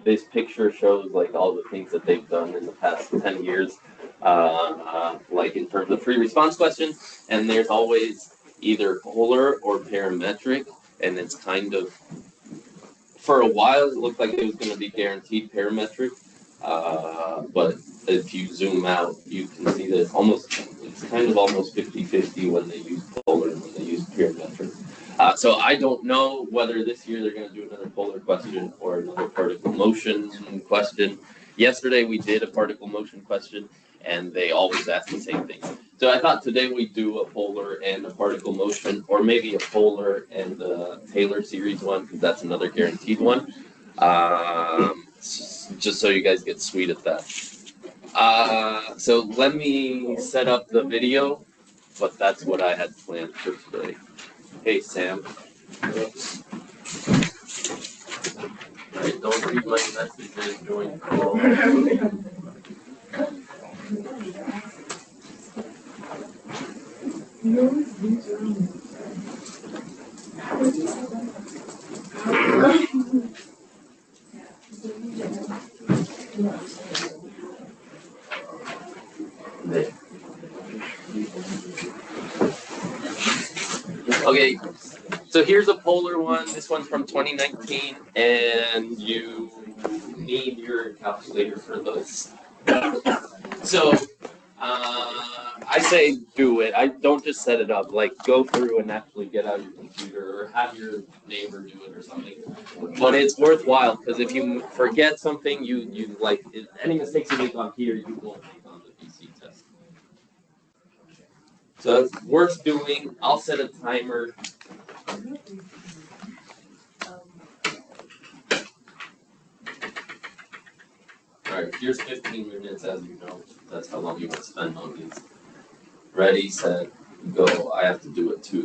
this picture shows like all the things that they've done in the past 10 years, like in terms of free response questions, and there's always either polar or parametric, and it's kind of, for a while it looked like it was going to be guaranteed parametric, but if you zoom out, you can see that it's kind of almost 50-50 when they use polar and when they use parametric. So I don't know whether this year they're going to do another polar question or another particle motion question. Yesterday we did a particle motion question, and they always ask the same thing. So I thought today we'd do a polar and a particle motion, or maybe a polar and a Taylor series one, because that's another guaranteed one. Just so you guys get sweet at that. So let me set up the video, but that's what I had planned for today. Hey, Sam. Alright, don't read my messages during call. Okay, so here's a polar one. This one's from 2019, and you need your calculator for this. So I say do it. I don't just set it up. Like, go through and actually get out your computer or have your neighbor do it or something. But it's worthwhile, because if you forget something, you like any mistakes you make on here, you won't make on the PC test. So it's worth doing. I'll set a timer. Alright, here's 15 minutes, as you know. That's how long you want to spend on these. Ready, set, go. I have to do it too.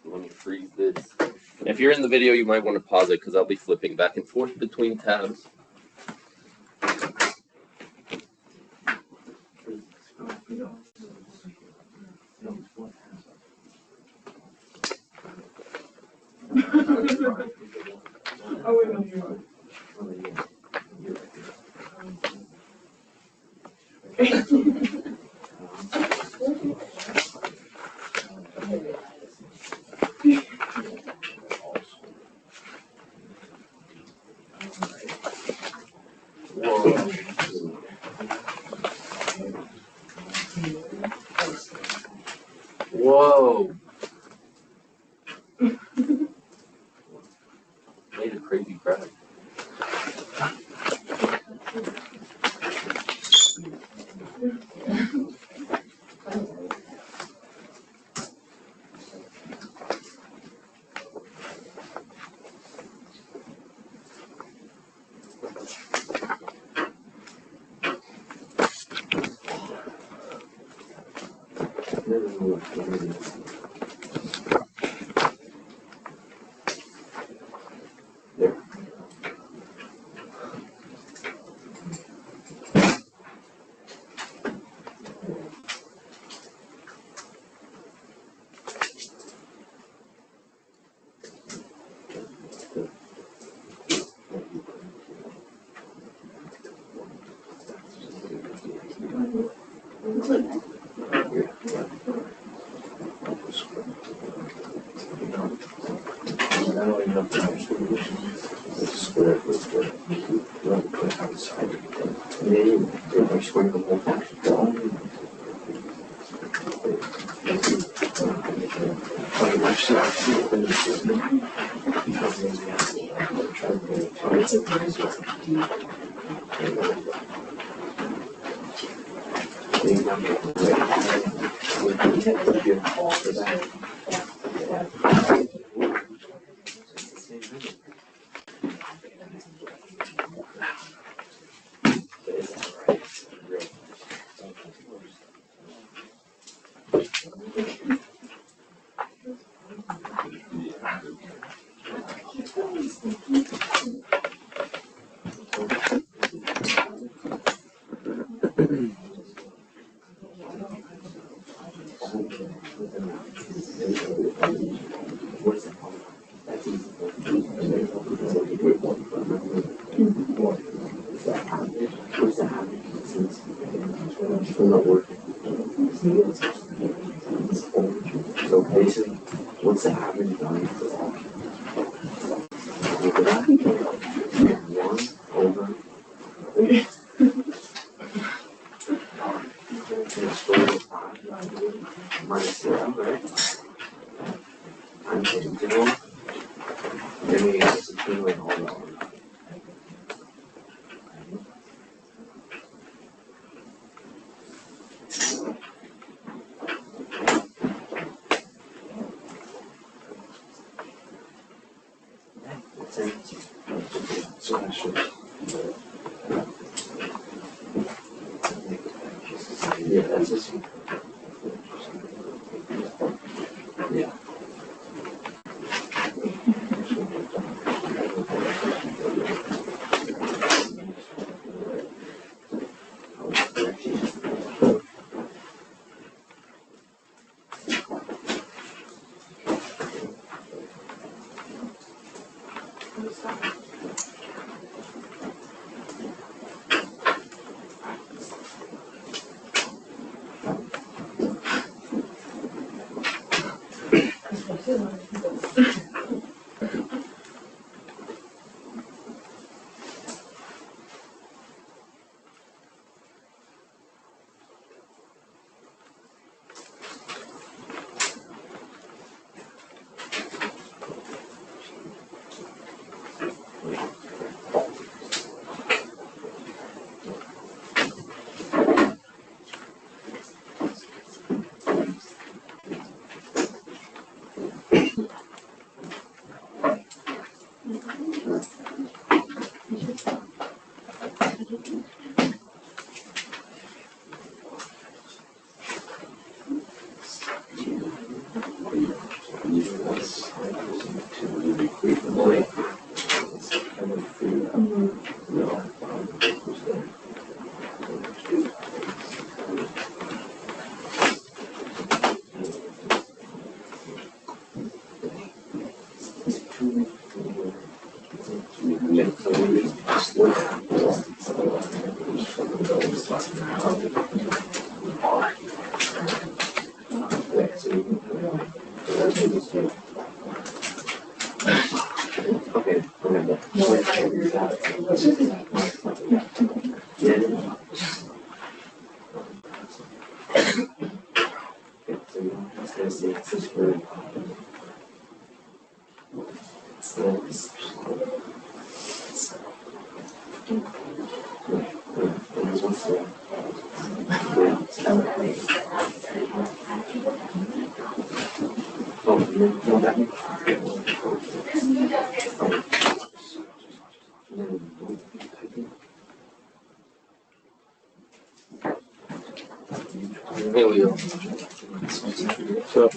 Let me freeze this. If you're in the video, you might want to pause it, because I'll be flipping back and forth between tabs. Whoa. Made a crazy crack. So basically, what's the average value for all? Over that? 1 over. Minus 0, right? Times 0. Then we have to accumulate all that. So I should. Yeah, that's just. Yeah. There we go. So,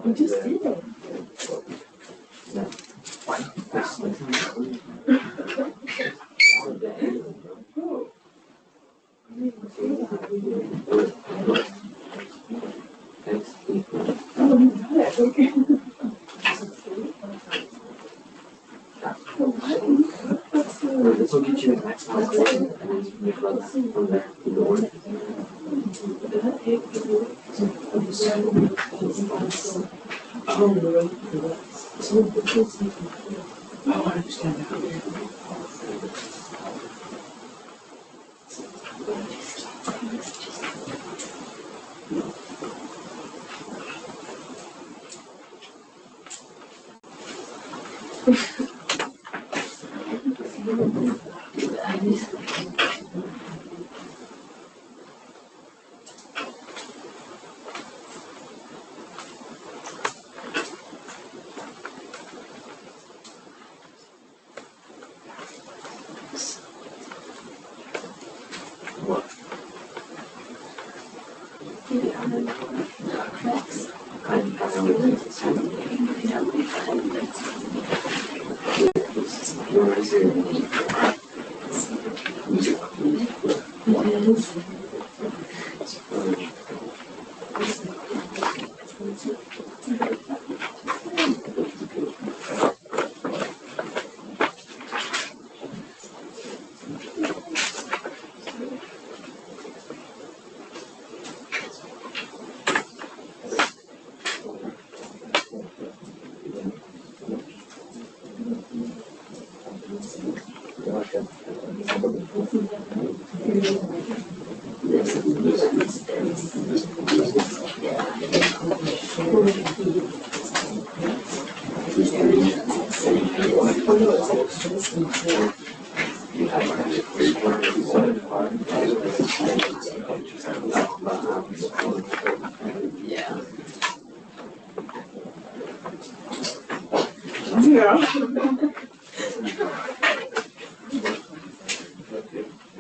We just did it. This will get you the next one, and then you run that from there to the order. Oh, I understand now. What? I know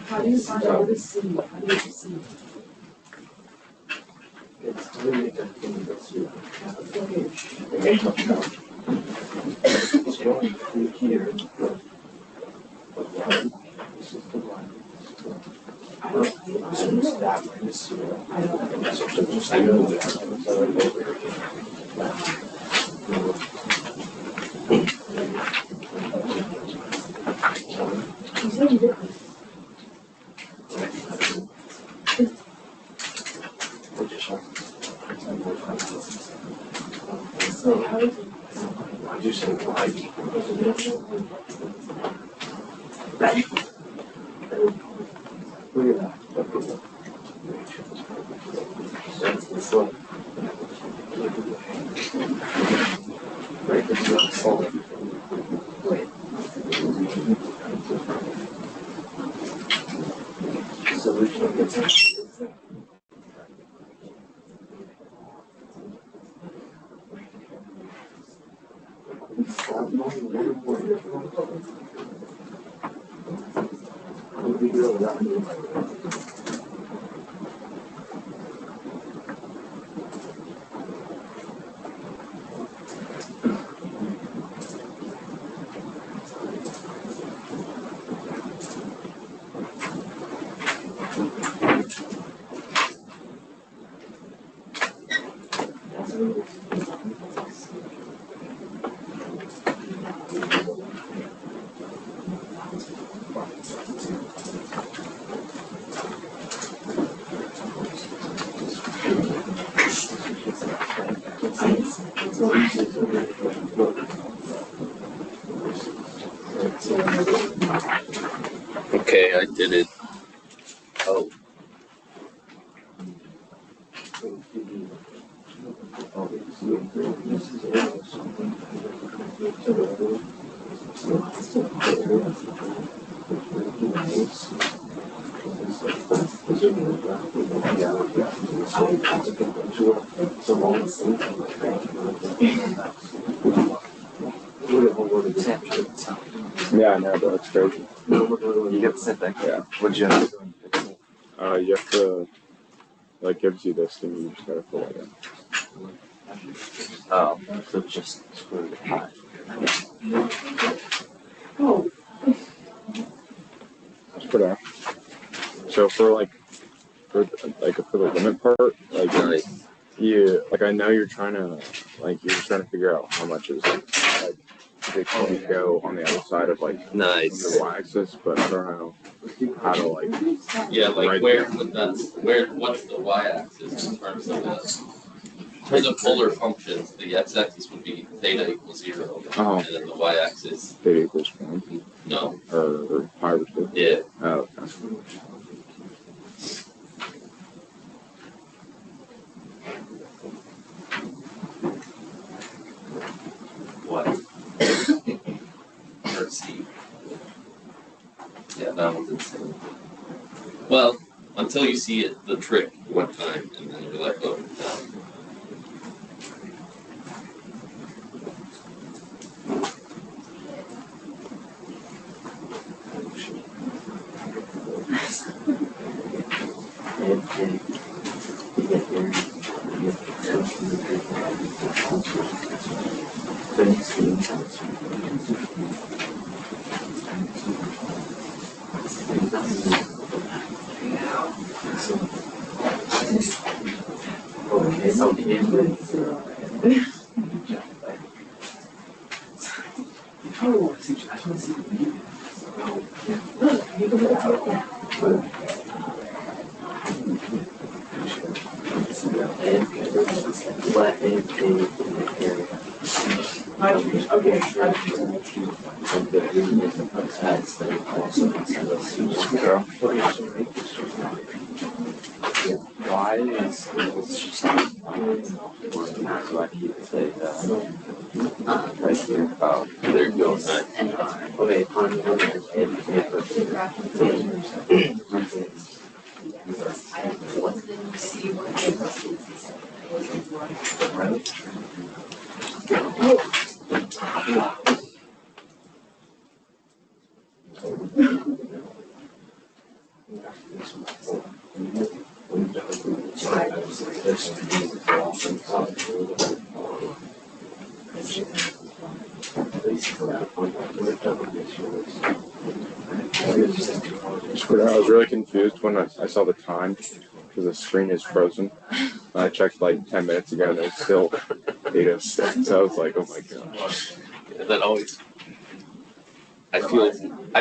How do you find out the sea? How do you see? It's really a thing that's you. It's going through here. This is the one. I don't So it's that one is here. I know that. You said you did. So how is it? I do say why. Look at that. That's the foot. Right, it's not solid. Wait. So we can get that. Okay, I did it. Oh, Yeah, I know, but it's crazy. You get the same thing? Yeah. What'd you have to do? You have to, like, gives you this thing, you just gotta fill it in. Oh, so just screw the pot. Oh, That's pretty out. So for the limit part, like, nice. I know you're trying to, you're just trying to figure out how much is, big you go on the other side of, Nice. the y-axis, but I don't know how to, Yeah, like Right. what's the y-axis in terms of for the polar functions? The x-axis would be theta equals 0, oh, and then the y-axis, theta equals 1, no. or pi over 2. Yeah. Oh, okay. What? Or C. Yeah, that one's insane. Well, until you see it, the trick one time, and then you're like, oh, no. Okay, so the input. Oh, look, you can look at it. What is the area? Okay, Why is right here. Oh, there you go. Okay, on the other I was really confused when I saw the time because the screen is frozen. I checked like 10 minutes ago and it's still 8:06. So I was like, oh my gosh. Yeah, that always. I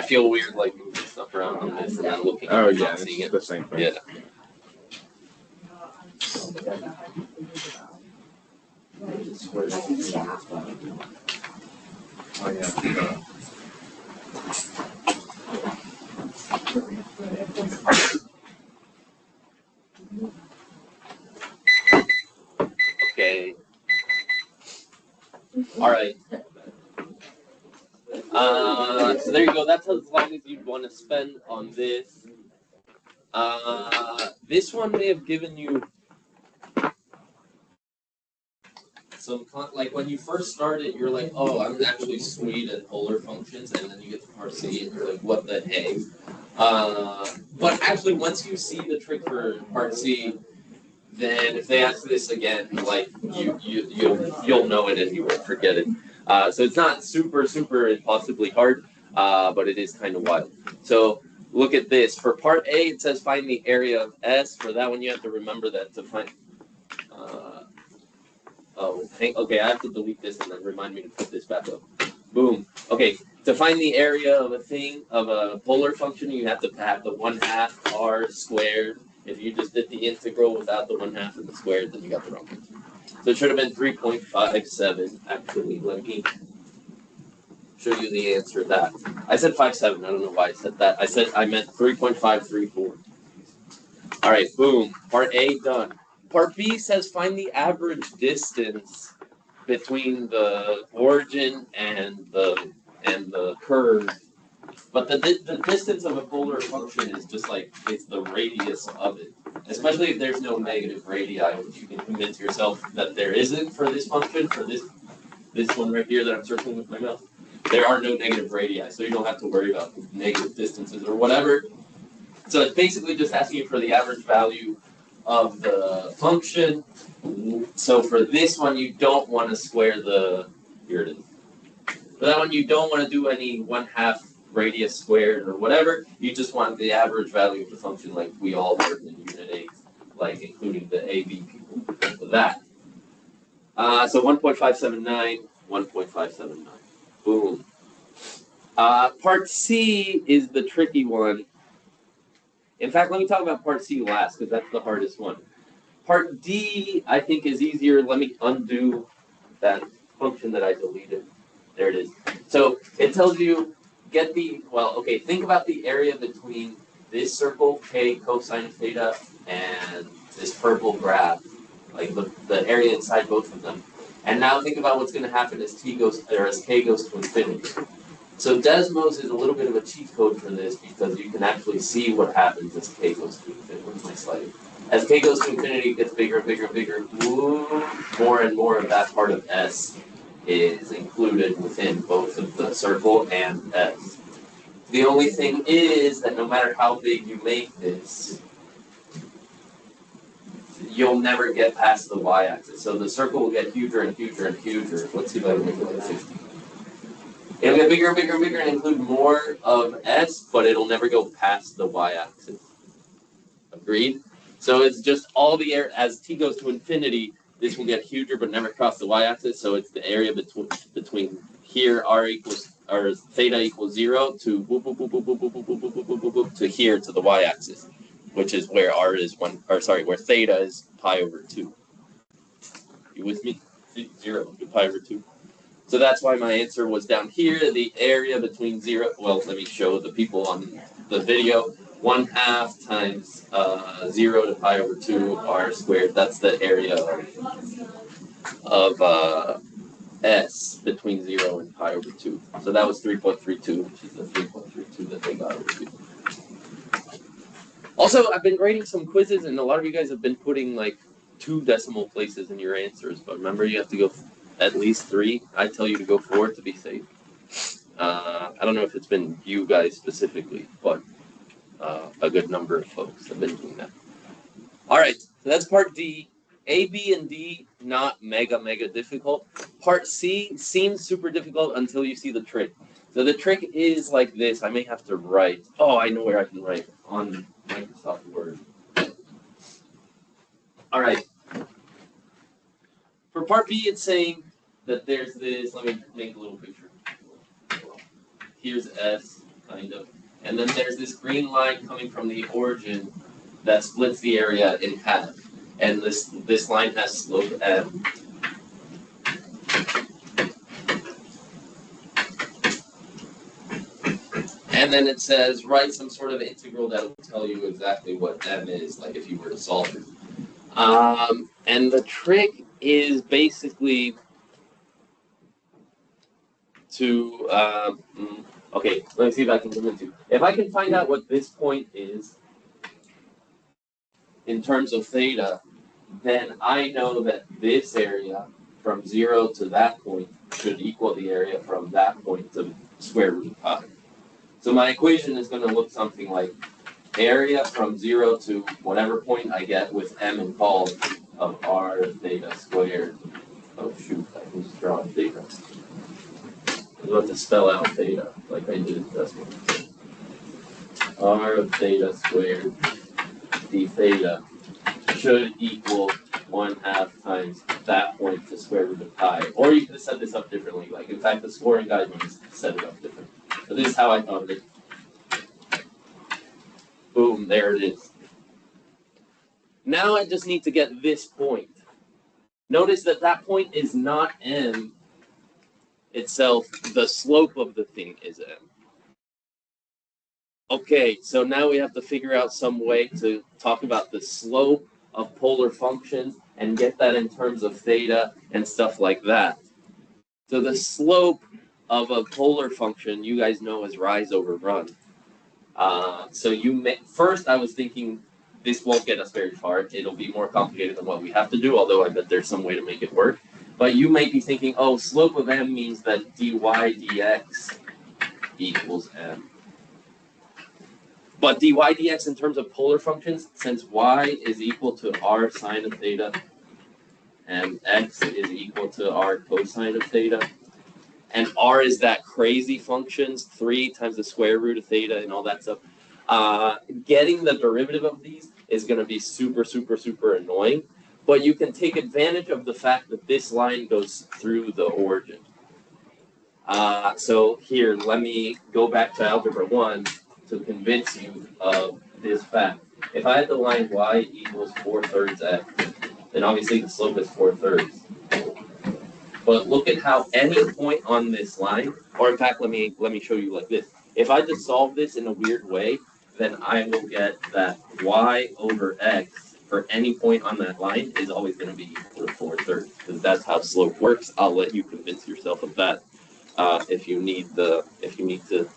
feel weird like moving stuff around on this and then looking Oh at it yeah, and seeing it's it. the same thing. Yeah. Oh yeah. Okay. All right. So there you go. That's as long as you'd want to spend on this. This one may have given you some like when you first started, you're like, oh, I'm actually sweet at polar functions, and then you get to part C, and you're like, what the heck? But actually, once you see the trick for part C, then if they ask this again, like you'll know it and you won't forget it. So it's not super impossibly hard, but it is kind of wild. So look at this. For part A, it says find the area of S. For that one, you have to remember that to find. Okay, I have to delete this and then remind me to put this back up. Boom. Okay, to find the area of a polar function, you have to have the 1/2 r squared. If you just did the integral without the 1/2 and the squared, then you got the wrong answer. So it should have been 3.57, actually. Let me show you the answer to that. I said 5.7, I don't know why I said that. I meant 3.534. All right, boom. Part A done. Part B says find the average distance between the origin and the curve. But the distance of a polar function is just like it's the radius of it. Especially if there's no negative radii, which you can convince yourself that there isn't for this function, for this one right here that I'm circling with my mouse. There are no negative radii, so you don't have to worry about negative distances or whatever. So it's basically just asking you for the average value of the function. So for this one, you don't want to square here it is. For that one, you don't want to do any 1/2 radius squared or whatever. You just want the average value of the function like we all learned in Unit 8, like including the AB people. For that. So 1.579, 1.579. Boom. Part C is the tricky one. In fact, let me talk about part C last because that's the hardest one. Part D, I think, is easier. Let me undo that function that I deleted. There it is. So it tells you think about the area between this circle, k cosine of theta, and this purple graph, like the area inside both of them. And now think about what's going to happen as k goes to infinity. So Desmos is a little bit of a cheat code for this because you can actually see what happens as k goes to infinity. Where's my slide? As k goes to infinity, it gets bigger and bigger and bigger. More and more of that part of S is included within both of the circle and S. The only thing is that no matter how big you make this, you'll never get past the y-axis. So the circle will get huger and huger and huger. Let's see if I can make it like 60. It'll get bigger and bigger and bigger and include more of S, but it'll never go past the y-axis. Agreed? So it's just all the air, as t goes to infinity, this will get huger but never cross the y-axis, so it's the area between here, r equals, or theta equals 0 to boop, boop, boop, boop, boop, boop, boop, boop, boop, boop, boop, boop, to here to the y-axis, which is where r is 1, or sorry, where theta is pi over 2. You with me? 0 to pi over 2. So that's why my answer was down here, the area between 0, well, let me show the people on the video, 1/2 times 0 to pi over 2 r squared. That's the area of S between 0 and pi over 2. So that was 3.32, which is the 3.32 that they got over 2. Also, I've been grading some quizzes, and a lot of you guys have been putting like 2 decimal places in your answers. But remember, you have to go at least 3. I tell you to go 4 to be safe. I don't know if it's been you guys specifically, but a good number of folks have been doing that. All right, so that's part D. A, B, and D, not mega difficult. Part C seems super difficult until you see the trick. So the trick is like this. I may have to write. Oh, I know where I can write. On Microsoft Word. All right. For part B, it's saying that there's this. Let me make a little picture. Here's S, kind of. And then there's this green line coming from the origin that splits the area in half. And this line has slope m. And then it says write some sort of integral that will tell you exactly what m is, like if you were to solve it. And the trick is basically to okay, let me see if I can convince you. If I can find out what this point is in terms of theta, then I know that this area from 0 to that point should equal the area from that point to square root of pi. So my equation is going to look something like area from 0 to whatever point I get with m involved of r theta squared. Oh shoot, I can just draw theta. I'm about to spell out theta like I did this one. R of theta squared d theta should equal 1/2 times that point to square root of pi. Or you could have set this up differently. Like in fact, the scoring guidelines set it up different. But this is how I thought of it. Boom, there it is. Now I just need to get this point. Notice that that point is not m itself. The slope of the thing is m. Okay, so now we have to figure out some way to talk about the slope of polar functions and get that in terms of theta and stuff like that. So the slope of a polar function, you guys know, is rise over run. So first I was thinking this won't get us very far. It'll be more complicated than what we have to do, although I bet there's some way to make it work. But you might be thinking, oh, slope of m means that dy dx equals m. But dy dx in terms of polar functions, since y is equal to r sine of theta and x is equal to r cosine of theta, and r is that crazy functions, 3 times the square root of theta and all that stuff, getting the derivative of these is going to be super annoying. But you can take advantage of the fact that this line goes through the origin. So here, let me go back to algebra 1 to convince you of this fact. If I had the line y equals 4/3 x, then obviously the slope is 4/3. But look at how any point on this line, or in fact, let me show you like this. If I just solve this in a weird way, then I will get that y over x for any point on that line is always going to be equal to 4/3, because that's how slope works. I'll let you convince yourself of that if you need to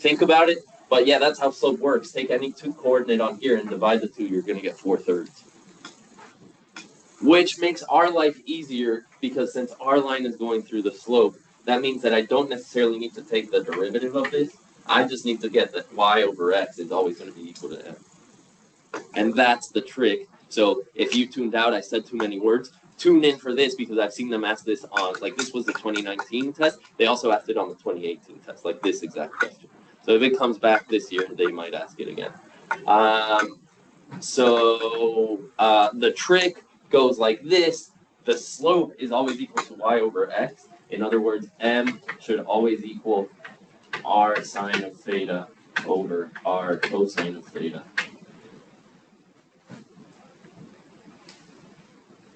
think about it. But yeah, that's how slope works. Take any 2 coordinate on here and divide the 2, you're going to get 4/3. Which makes our life easier, because since our line is going through the slope, that means that I don't necessarily need to take the derivative of this. I just need to get that y over x is always going to be equal to m. And that's the trick So if you tuned out, I said too many words. Tune in for this because I've seen them ask this on, like this was the 2019 test. They also asked it on the 2018 test, like this exact question. So if it comes back this year, they might ask it again. The trick goes like this. The slope is always equal to y over x. In other words, m should always equal r sine of theta over r cosine of theta.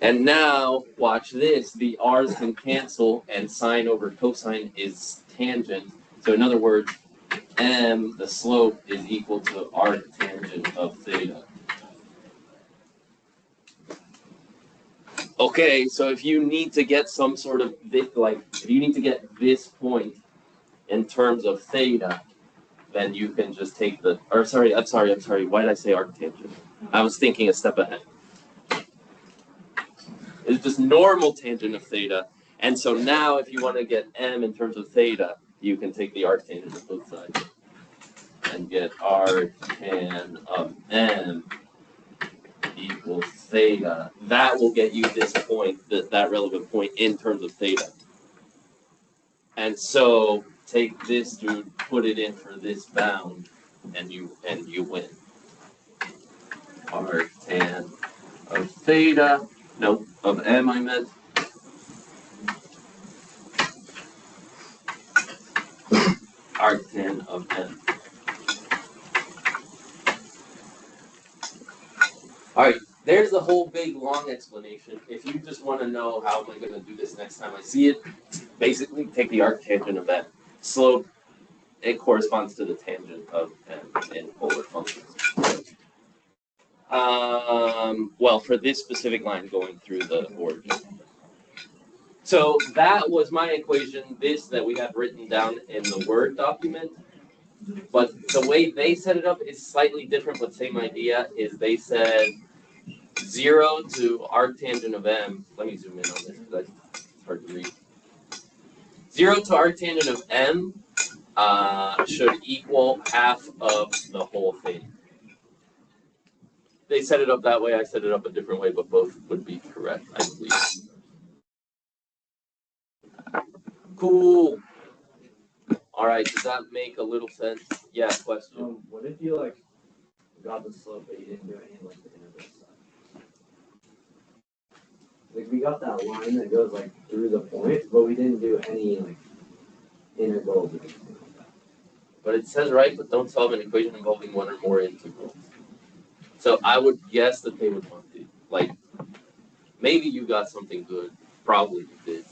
And now, watch this, the r's can cancel and sine over cosine is tangent. So in other words, m, the slope, is equal to arctangent of theta. Okay, so if you need to get some sort of, if you need to get this point in terms of theta, then you can just take I'm sorry, why did I say arctangent? I was thinking a step ahead. It's just normal tangent of theta. And so now if you want to get m in terms of theta, you can take the arctangent of both sides and get arctan of m equals theta. That will get you this point, that relevant point in terms of theta. And so take this dude, put it in for this bound, and you win. Arctan of theta. No, of m I meant. Arctan of m. Alright, there's the whole big long explanation. If you just want to know how am I going to do this next time I see it, basically take the arctangent of that slope. It corresponds to the tangent of m in polar functions. Well, for this specific line going through the origin. So that was my equation, this that we had written down in the Word document. But the way they set it up is slightly different, but same idea, is they said 0 to arctangent of m. Let me zoom in on this because it's hard to read. 0 to arctangent of m should equal half of the whole thing. They set it up that way, I set it up a different way, but both would be correct, I believe. Cool. All right, does that make a little sense? Yeah, question. What if you got the slope but you didn't do any the integral stuff? We got that line that goes through the point, but we didn't do any integrals or anything like that. But it says right, but don't solve an equation involving one or more integrals. So I would guess that they would want to. Maybe you got something good. Probably you did.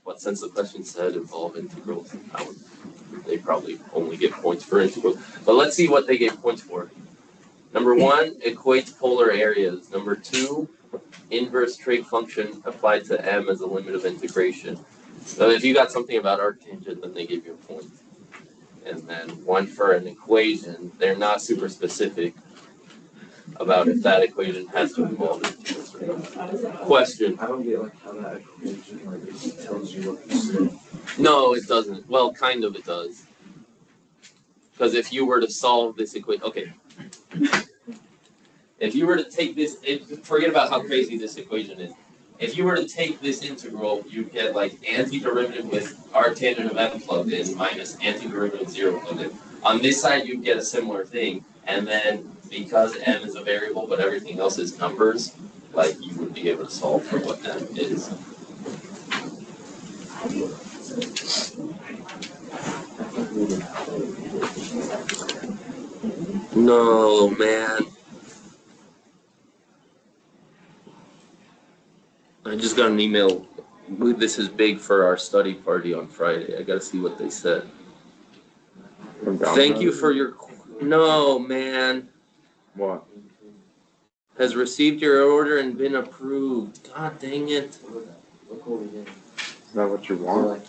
But since the question said involve integrals, they probably only get points for integrals. But let's see what they gave points for. Number 1, equates polar areas. Number 2, inverse trig function applied to m as a limit of integration. So if you got something about arctangent, then they give you a point. And then 1 for an equation. They're not super specific about if that equation has to involve integrals or not. Question. I don't get how that equation it tells you what to say. No, it doesn't. Well, kind of it does. Because if you were to solve this equation, okay. If you were to take this, forget about how crazy this equation is. If you were to take this integral, you'd get antiderivative with arctangent of m plugged in minus antiderivative of 0 plugged in. On this side, you'd get a similar thing. And then because m is a variable, but everything else is numbers, you would be able to solve for what m is. No, man. I just got an email. This is big for our study party on Friday. I gotta see what they said. Thank you for your... No, man. What? Has received your order and been approved. God dang it. Look what we did. Is that what you want?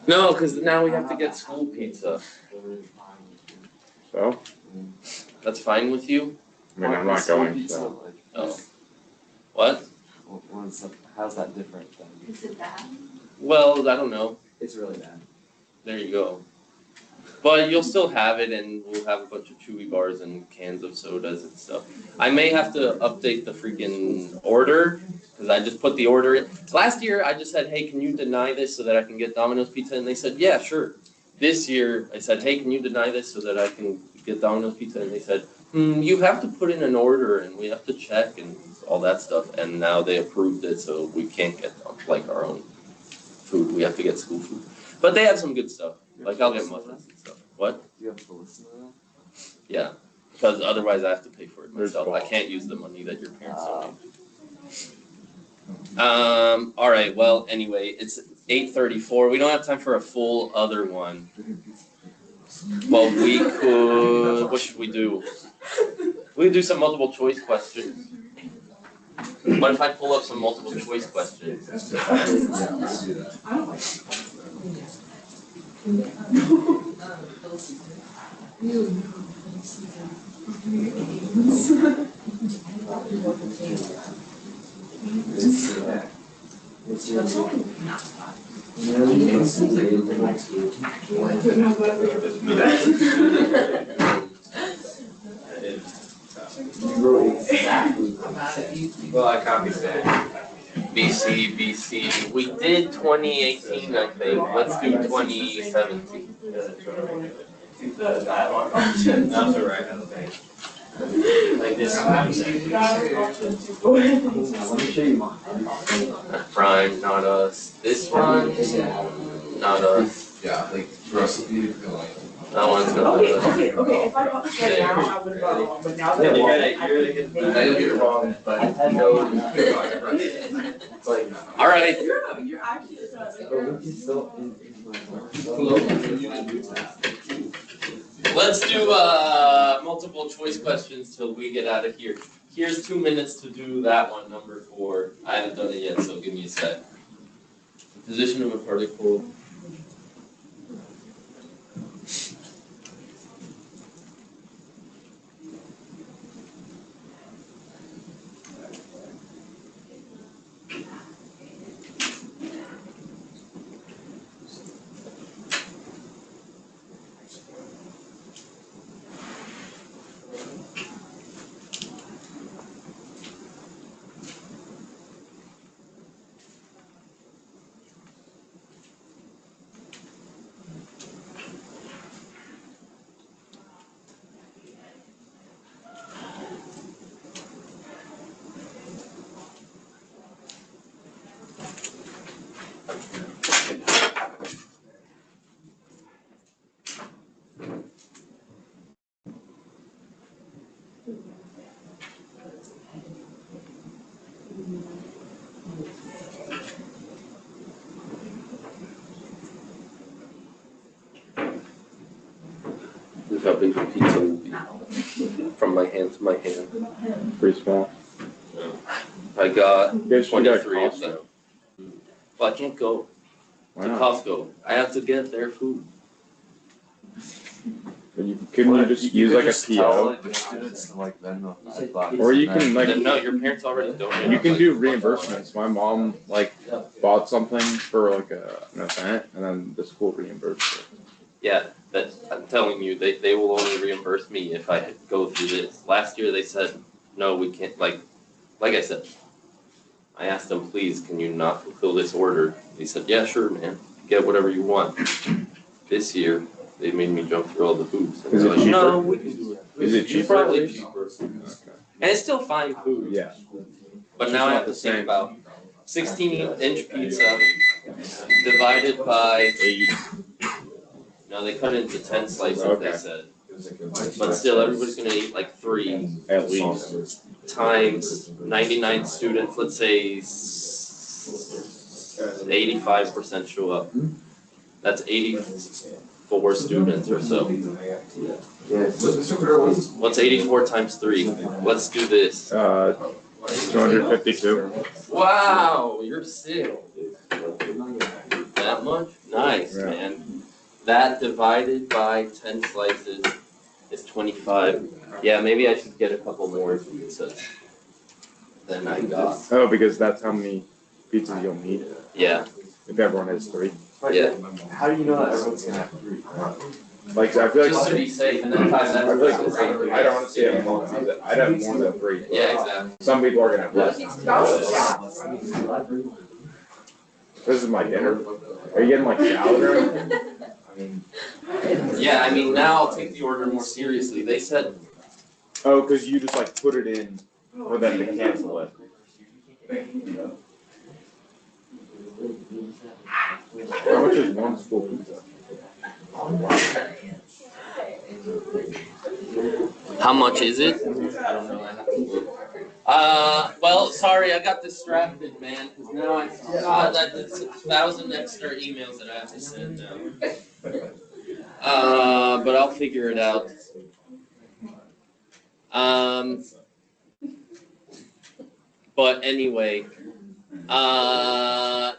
No, because now we have to get school pizza. So? That's fine with you? I mean, I'm not going, so. Oh. What? How's that different Is it bad? Well, I don't know. It's really bad. There you go. But you'll still have it, and we'll have a bunch of chewy bars and cans of sodas and stuff. I may have to update the freaking order, because I just put the order in. Last year, I just said, hey, can you deny this so that I can get Domino's Pizza? And they said, yeah, sure. This year, I said, hey, can you deny this so that I can get Domino's Pizza? And they said, you have to put in an order, and we have to check, and all that stuff. And now they approved it, so we can't get, like, our own food. We have to get school food. But they have some good stuff. Like, I'll get muffins and stuff. What? You have to listen to that? Yeah, because otherwise I have to pay for it There's myself. I balls. can't use the money that your parents donate. All right. Well, anyway, it's 8:34. We don't have time for a full other one. Well, we could. What should we do? We could do some multiple choice questions. What if I pull up some multiple choice questions? I don't like. Well, I copied that. BC. We did 2018, I think. Let's do 2017. That's alright. Like this. Let me show you mine. Prime, not us. This one, not us. Yeah, like recipe. That one's not Okay, us. okay, if I got that now, I would have gone, but now that Yeah, I you want gotta- it, I you're think gonna maybe- get it wrong, but I know it's like. All right. You're actually, Let's do multiple choice questions till we get out of here. Here's 2 minutes to do that one, number 4. I haven't done it yet, so give me a sec. Position of a particle. Look how big the pizza will be. From my hand to my hand. Pretty small. I got You guys should go to 23 of Costco. them. Well, I can't go Why to not? Costco. I have to get their food. Couldn't you just use like a PO? The students like then Or you can like, No, your parents already donated. you can like, do reimbursements. My mom like bought something for like an event and then the school reimbursed it. Yeah, that I'm telling you, they will only reimburse me if I go through this. Last year they said, no, we can't. Like I said, I asked them, please, can you not fulfill this order? They said, yeah, sure, man, get whatever you want. This year they made me jump through all the hoops. And Is they're it like, cheaper? no, we can do it. Is it It's cheaper? slightly cheaper, Okay. and it's still fine food. Yeah. But It's now I not have to the same. think about 16-inch pizza divided by. 8. No, they cut it into 10 slices. They Okay. said, but still, everybody's gonna eat like 3 At least. times 99 students. Let's say 85% show up. That's 84 students or so. What's 84 times 3? Let's do this. 252. Wow, you're sick. That much? Nice, Yeah. man. That divided by 10 slices is 25. Yeah, maybe I should get a couple more pizzas than I got. Oh, because that's how many pizzas you'll need Yeah, if everyone has 3. yeah. How do you know that everyone's gonna have 3? Like, I feel Just to like, be safe, and then times I that. feel like, I'd honestly have more, I'd have more than 3. Yeah, exactly. Some people are gonna have less. Yeah. This is my dinner. Are you getting like salad or anything? I mean, Yeah, I mean, now I'll take the order more seriously. They said, oh, cause you just like put it in for them to cancel it. How much is one school pizza? how much is it? I don't know, I have to look. Well, sorry, I got distracted, man, because now I saw that it's 1,000 extra emails that I have to send now. But I'll figure it out. But anyway,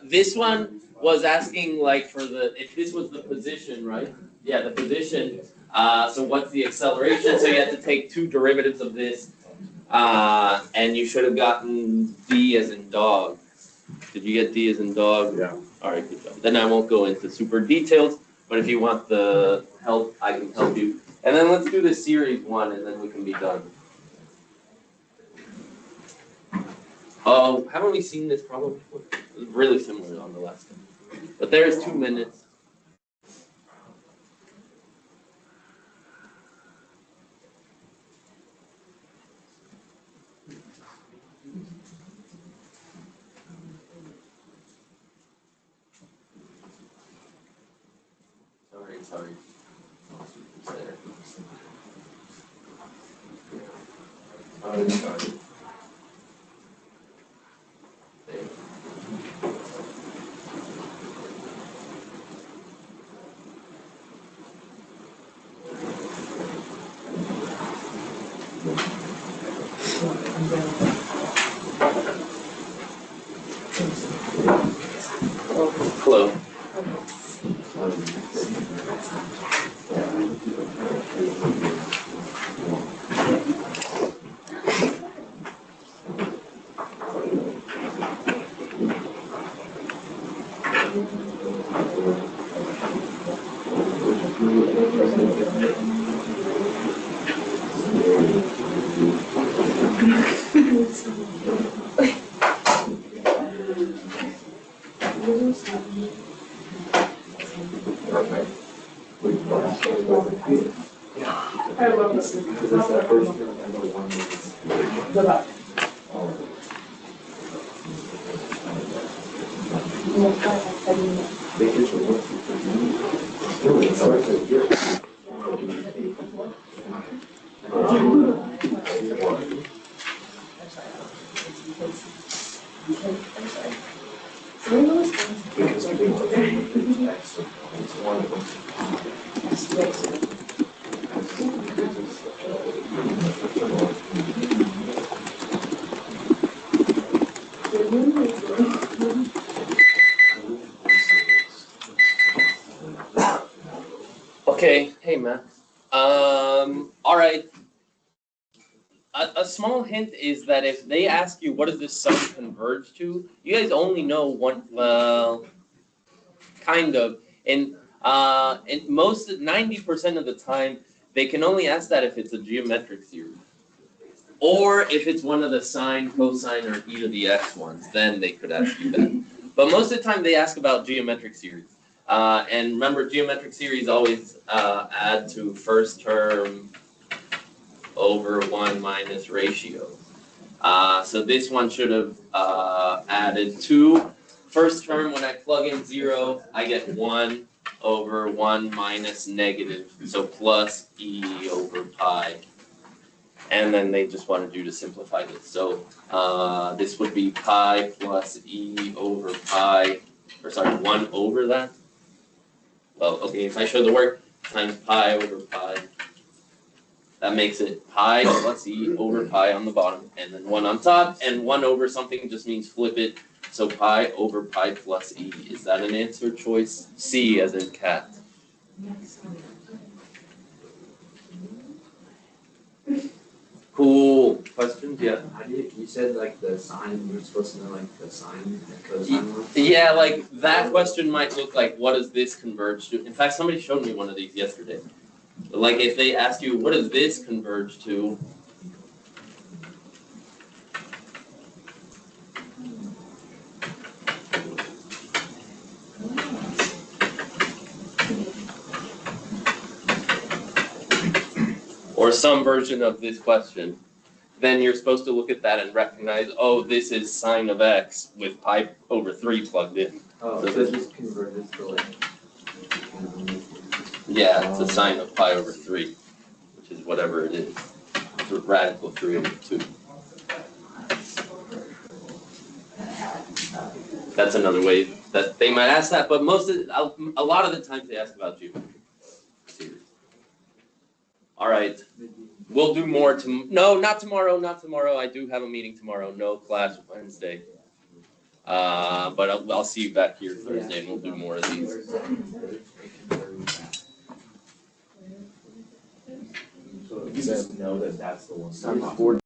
this one was asking like for if this was the position, right? Yeah, the position. So what's the acceleration? So you had to take 2 derivatives of this, and you should have gotten D as in dog. Did you get D as in dog? Yeah. All right, good job. Then I won't go into super details, but if you want the help, I can help you. And then let's do the series one, and then we can be done. Oh, haven't we seen this problem before? It was really similar on the last one. But there's 2 minutes. Sorry. Hello. I love this. Okay, hey man. All right. A small hint is that if they ask you what does this sum converge to, you guys only know one. Well, kind of. In most 90% of the time, they can only ask that if it's a geometric series, or if it's one of the sine, cosine, or e to the x ones. Then they could ask you that. But most of the time, they ask about geometric series. And remember, geometric series always add to first term over 1 minus ratio. So this one should have added 2. First term, when I plug in 0, I get 1 over 1 minus negative, so plus e over pi. And then they just wanted you to simplify this. So this would be pi plus e over pi, or sorry, 1 over that. Well, okay, if I show the work, times pi over pi. That makes it pi plus e over pi on the bottom, and then 1 on top, and 1 over something just means flip it. So pi over pi plus e. Is that an answer choice? C as in cat. Cool. questions, yeah. How do you said like the sign, you're supposed to know like the sign, the cosine one? Yeah, like that question might look like, what does this converge to? In fact, somebody showed me one of these yesterday. Like if they asked you, what does this converge to? Or some version of this question, then you're supposed to look at that and recognize, oh, this is sine of x with pi over 3 plugged in. Oh, So so it just converges to like. Yeah, it's a sine of pi over 3, which is whatever it is. It's a radical 3 over 2. That's another way that they might ask that, but a lot of the times they ask about geometry. All right. We'll do more no, not tomorrow, not tomorrow. I do have a meeting tomorrow. No class Wednesday. But I'll see you back here Thursday and we'll do more of these. So you just know that that's the one.